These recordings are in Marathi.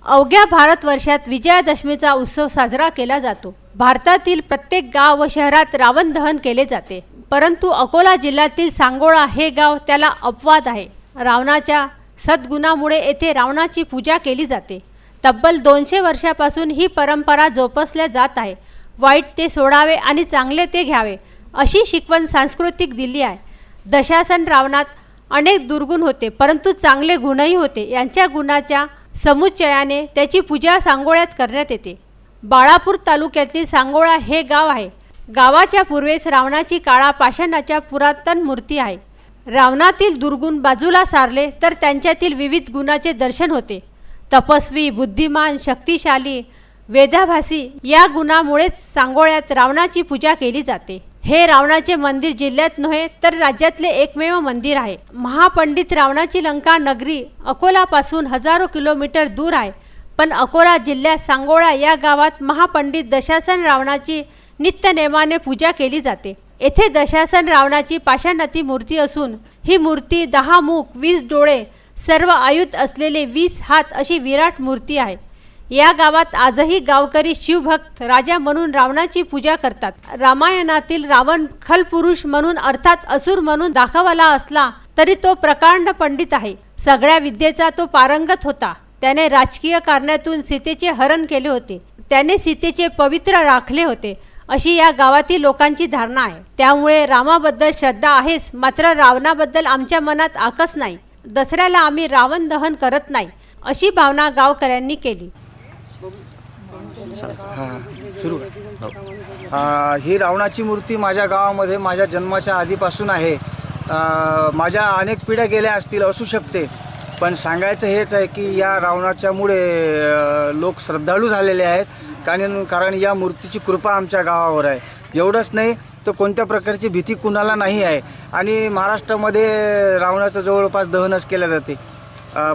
अवघ्या भारतवर्षात विजयादशमीचा उत्सव साजरा केला जातो। भारतातील प्रत्येक गाव व शहरात रावण दहन केले जाते, परंतु अकोला जिल्ह्यातील सांगोळा हे गाव त्याला अपवाद आहे। रावणाच्या सद्गुणामुळे येथे रावणाची पूजा केली जाते। तब्बल 200 वर्षापासून ही परंपरा जोपासल्या जात आहे। वाईट ते सोडावे आणि चांगले ते घ्यावे अशी शिकवण सांस्कृतिक दिली आहे। दशासन रावणात अनेक दुर्गुण होते, परंतु चांगले गुणही होते। यांच्या गुणाच्या समुच्चयाने त्याची पूजा सांगोळ्यात करण्यात येते। बाळापूर तालुक्यातील सांगोळा हे गाव आहे। गावाच्या पूर्वेस रावणाची काळा पाषाणाच्या पुरातन मूर्ती आहे। रावणातील दुर्गुण बाजूला सारले तर त्यांच्यातील विविध गुणाचे दर्शन होते। तपस्वी, बुद्धिमान, शक्तिशाली, वेदाभासी या गुणामुळेच सांगोळ्यात रावणाची पूजा केली जाते। हे रावणाचे मंदिर जिल्ह्यात नव्हे तर राज्यातले एकमेव मंदिर आहे। महापंडित रावणाची लंका नगरी अकोलापासून हजारो किलोमीटर दूर आहे, पण अकोला जिल्ह्यात सांगोळा या गावात महापंडित दशासन रावणाची नित्यनेमाने पूजा केली जाते। येथे दशासन रावणाची पाषाणाती मूर्ती असून ही मूर्ती 10 मुख, 20 डोळे, सर्व आयुध असलेले 20 हात अशी विराट मूर्ती आहे। या गावात आजही गावकरी शिवभक्त राजा म्हणून रावणाची पूजा करतात। रामायणातील रावण खलपुरुष म्हणून अर्थात असुर म्हणून दाखवला असला तरी तो प्रकांड पंडित आहे। सगळ्या विद्येचा तो पारंगत होता। त्याने राजकीय कारणातून सीतेचे हरण केले होते। त्याने सीतेचे पवित्र राखले होते अशी या गावातील लोकांची धारणा आहे। त्यामुळे रामाबद्दल श्रद्धा आहेच, मात्र रावणाबद्दल आमच्या मनात आकस नाही। दसऱ्याला आम्ही रावण दहन करत नाही अशी भावना गावकऱ्यांनी केली। ही रावणाची मूर्ती माझ्या गावामध्ये माझ्या जन्माच्या आधीपासून आहे। माझ्या अनेक पिढ्या गेल्या असतील, असू शकते, पण सांगायचं हेच आहे की या रावणाच्यामुळे लोक श्रद्धाळू झालेले आहेत। कारण या मूर्तीची कृपा आमच्या गावावर आहे। एवढंच नाही तर कोणत्या प्रकारची भीती कुणाला नाही आहे। आणि महाराष्ट्रामध्ये रावणाचं जवळपास दहनच केले जाते,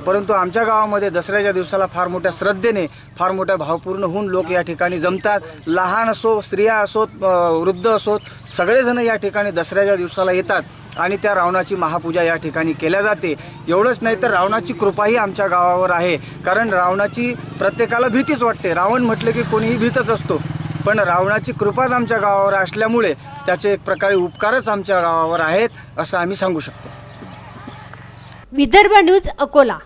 परंतु आमच्या गावामध्ये दसऱ्याच्या दिवसाला फार मोठ्या श्रद्धेने, फार मोठ्या भावपूर्ण होऊन लोक या ठिकाणी जमतात। लहान असो, स्त्रिया असोत, वृद्ध असोत, सगळेजण या ठिकाणी दसऱ्याच्या दिवसाला येतात आणि त्या रावणाची महापूजा या ठिकाणी केल्या जाते। एवढंच नाही तर रावणाची कृपाही आमच्या गावावर आहे, कारण रावणाची प्रत्येकाला भीतीच वाटते। रावण म्हटलं की कोणीही भीतच असतो, पण रावणाची कृपाच आमच्या गावावर असल्यामुळे त्याचे एक प्रकारे उपकारच आमच्या गावावर आहेत असं आम्ही सांगू शकतो। विदर्भ न्यूज अकोला।